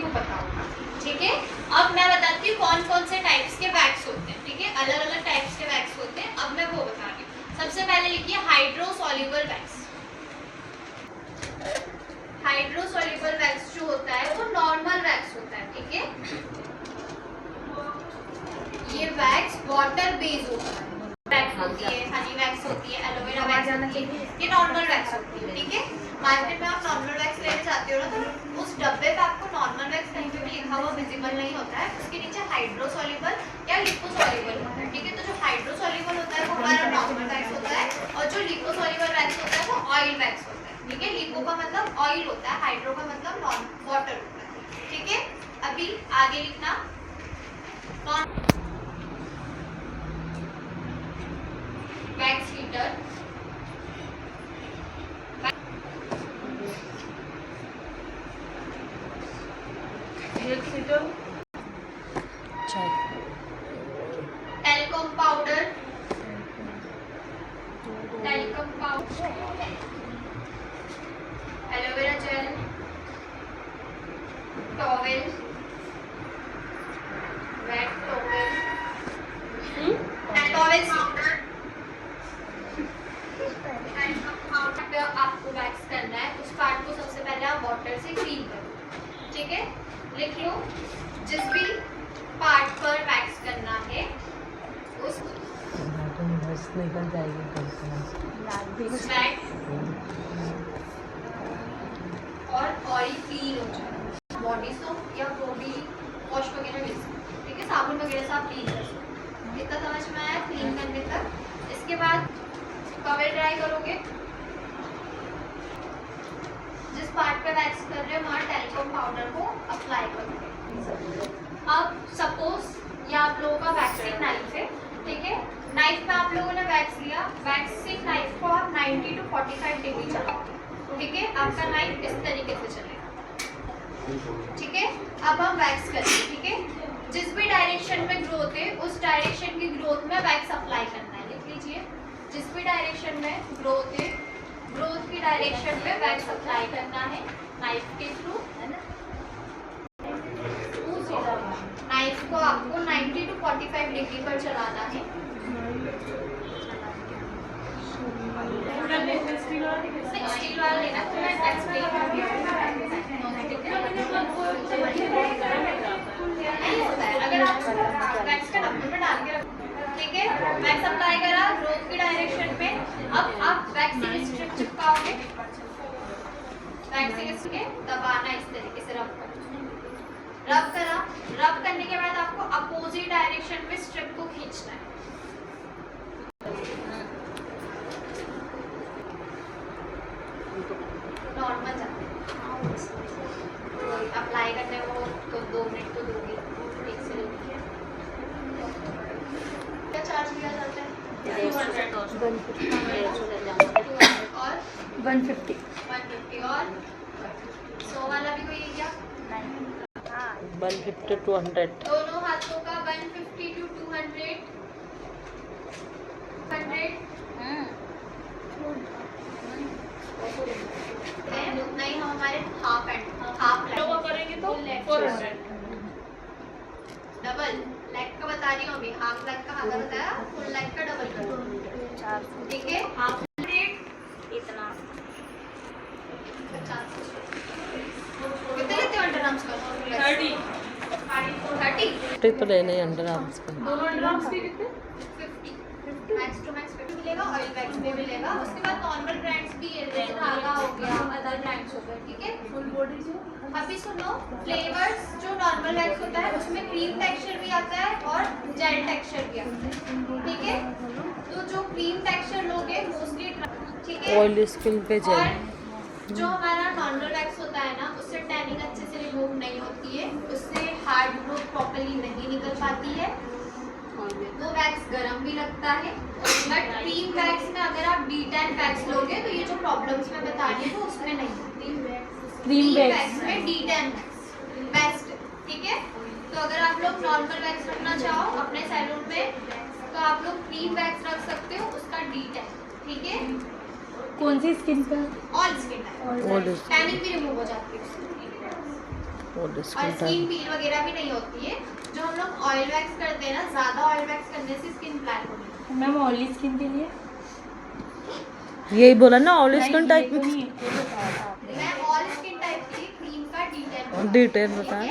को पता होगा, ठीक है। अब मैं बताती हूँ कौन कौन से टाइप्स के वैक्स होते हैं, ठीक है, अलग अलग टाइप्स के वैक्स होते हैं। अब मैं वो बता रही हूँ। सबसे पहले लिखिए हाइड्रोसॉल्युबल वैक्स। हाइड्रोसॉल्युबल वैक्स जो होता है वो नॉर्मल वैक्स होता है, ठीक है। ये वैक्स वाटर बेस्ड होता है, वैक्स होती है, हनी वैक्स होती है, एलोवेरा वैक्स होती है, ये नॉर्मल वैक्स होती है, ठीक है। मार्केट में आप नॉर्मल वैक्स लेने जाते हो ना, तो उस डब्बे पे आपको नॉर्मल वैक्स कहीं पे भी लिखा हुआ विजिबल नहीं होता है, उसके नीचे हाइड्रोसॉल्युबल या लिपोसॉल्युबल होता है, ठीक है। तो जो हाइड्रोसॉल्युबल होता है वो हमारा नॉर्मल वैक्स होता है, और जो लिपोसॉल्युबल वैक्स होता है वो ऑयल वैक्स होता है, ठीक है। लिपो का मतलब ऑयल होता है, हाइड्रो का मतलब वाटर होता है, ठीक है। अभी आगे लिखना wax heater, talcum powder, talcum powder, aloe vera gel, towel, wet towel, towel powder, आपको वैक्स करना है, उस पार्ट को सबसे पहले आप वाटर से क्लीन करो, ठीक है। लिख लो, जिस भी पार्ट पर वैक्स करना है उस निकल जाएगी और ऑयल क्लीन हो जाए, बॉडी सोप या बॉडी वॉश वगैरह ले सकते, ठीक है, साबुन वगैरह से आप क्लीन कर सकते। इतना समझ में आया क्लीन करने तक। इसके बाद टॉवेल ड्राई करोगे, जिस पार्ट पे वैक्स कर रहे हो वहाँ टेल्कोम पाउडर को अप्लाई करोगे। अब सपोज ये आप लोगों का वैक्सिंग नाइफ है, ठीक है। नाइफ में आप लोगों ने वैक्स लिया, वैक्सिंग नाइफ को आप 90 to 45 डिग्री चलाओगे, ठीक है। आपका नाइफ इस तरीके से चलेगा, ठीक है। अब हम वैक्स करेंगे, ठीक है। जिस भी डायरेक्शन में ग्रोथ है उस डायरेक्शन की ग्रोथ में वैक्स अप्लाई करना है, लिख लीजिए। जिस भी डायरेक्शन में ग्रोथ है, ग्रोथ की डायरेक्शन में वैक्स अप्लाई करना है नाइफ के थ्रू, है ना। नाइफ को आपको 90 to 45 डिग्री पर चलाना है। स्टील वाला लेना, तो मैं एक्सप्लेन कर रही हूँ। नहीं होता है अगर आप वैक्स का डब्बे में डाल के रखो, ठीक है। वैक्स अप्लाई करा ग्रोथ की डायरेक्शन में, अब आप वैक्सिंग स्ट्रिप चिपकाओगे, वैक्सिंग स्ट्रिप दबाना इस तरीके से रब करा, रब करने के बाद आपको अपोजिट डायरेक्शन में स्ट्रिप को खींचना है। नॉर्मल जाते अप्लाई करने वो तो 2 मिनट तो दोगे, ठीक से लोगे। क्या चार्ज लिया जाता है? 200 और 150 और 100 वाला भी कोई क्या? 150 to 200। दोनों हाथों का 150 to 200 उतना ही हम हमारे हाफ करेंगे तो 400। डबल लेग का बता रही हूँ अभी, हाफ लेग का आधा बताया, फुल लेग का डबल करो, ठीक है। हाफ रेट इतना 50 कितने लेते हो अंडर आर्म्स का? 30 तो लेने अंडर आर्म्स का, दोनों अंडर आर्म्स के कितने? 50 मैक्स टू मैक्स 50 मिलेगा, ऑयल वैक्स में मिलेगा। उसके बाद नॉर्मल ब्रांड्स भी है, जैसे धागा हो गया, अदर ब्रांड्स हो गए, ठीक है। फुल बॉडी जो अभी सुनो, फ्लेवर्स जो नॉर्मल वैक्स होता है उसमें क्रीम टेक्सचर भी आता है और जेल टेक्सचर भी आता है, ठीक है। तो जो क्रीम टेक्सचर लोगे मोस्टली, ठीक है, ऑयली स्किन पे जेल। जो हमारा नॉर्मल वैक्स होता है ना, उससे टैनिंग अच्छे से रिमूव नहीं होती है, उससे हार्ड ग्रोथ प्रॉपर्ली नहीं निकल पाती है, वो वैक्स गर्म भी लगता है। बट क्रीम वैक्स में अगर आप D10 वैक्स लोगे तो ये जो प्रॉब्लम्स मैं बता रही हूँ उसमें नहीं होती। क्रीम वैक्स में D10 वैक्स बेस्ट, ठीक है। तो अगर आप लोग नॉर्मल वैक्स रखना चाहो अपने सैलून में तो आप लोग क्रीम वैक्स रख सकते हो, उसका D10, ठीक है। कौन सी स्किन का? ऑल स्किन, टैनिंग भी रिमूव हो जाती है। और और स्किन स्किन पील वगैरह भी नहीं होती है। जो हम लोग ऑयल वैक्स करते हैं ना, ज़्यादा ऑयल वैक्स करने से स्किन ब्लैक होती है। मैम ऑयली स्किन के लिए यही बोला ना, ऑयल नहीं, स्किन ये टाइप तो में। नहीं, ये बताया था आपने। मैं ऑल स्किन टाइप की क्रीम का डिटेल डिटेल बताएं।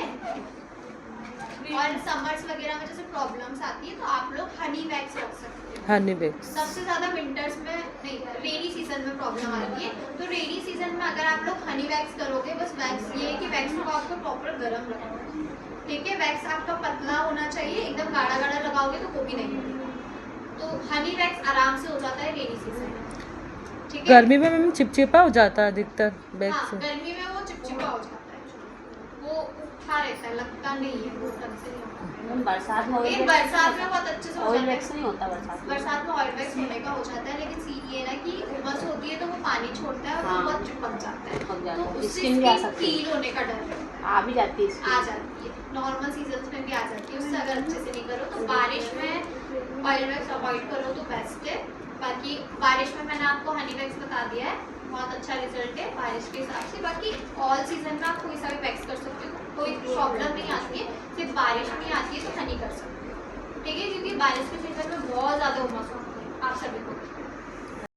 और समर्स वगैरह में जैसे प्रॉब्लम्स आती है तो आप लोग हनी वैक्स रख सकते हैं। हनी बेक्स। सबसे ज़्यादा विंटर्स में नहीं, रेनी सीजन में प्रॉब्लम आती है। तो रेनी सीजन में अगर आप लोग हनी वैक्स करोगे, बस वैक्स ये है कि वैक्स को आपको प्रॉपर गर्म रखना है, ठीक है। वैक्स आपका पतला होना चाहिए, एकदम गाढ़ा गाढ़ा लगाओगे तो वो भी नहीं होगा। तो हनी वैक्स आराम से हो जाता है रेनी सीजन में, ठीक है। गर्मी में मैम चिपचिपा हो जाता है अधिकतर बैग हाँ, से। गर्मी में वो चिपचिपा हो जाता है, वो उठा रहता है, लगता नहीं है, वो ढंग से नहीं होता। मैम बरसात में ये बरसात में बहुत अच्छे से हो ऑयल जाता वैक्स है। नहीं होता बरसात में। बरसात में ऑयल वैक्स होने का हो जाता है, लेकिन सीन ये ना कि उमस होती है तो वो पानी छोड़ता है और हाँ, वो बहुत चिपक जाता है, चिपक जाता तो है, उससे स्किन भी आ स्किन सकती है। पील होने का डर रहता है। आ भी जाती है skin। आ जाती है, नॉर्मल सीजन्स में भी आ जाती है। उससे अगर अच्छे से नहीं करो तो बारिश में ऑयल वैक्स अवॉइड करो तो बेस्ट है। बाकी बारिश में मैंने आपको हनी वैक्स बता दिया है, बहुत अच्छा रिजल्ट है बारिश के हिसाब से। बाकी ऑल सीजन में आप कोई सा भी वैक्स कर सकते हो, कोई प्रॉब्लम नहीं आती है। सिर्फ बारिश में आती है तो हनी कर सकते हो, ठीक है, क्योंकि बारिश के सीजन में बहुत ज़्यादा उमस होती है आप सभी को।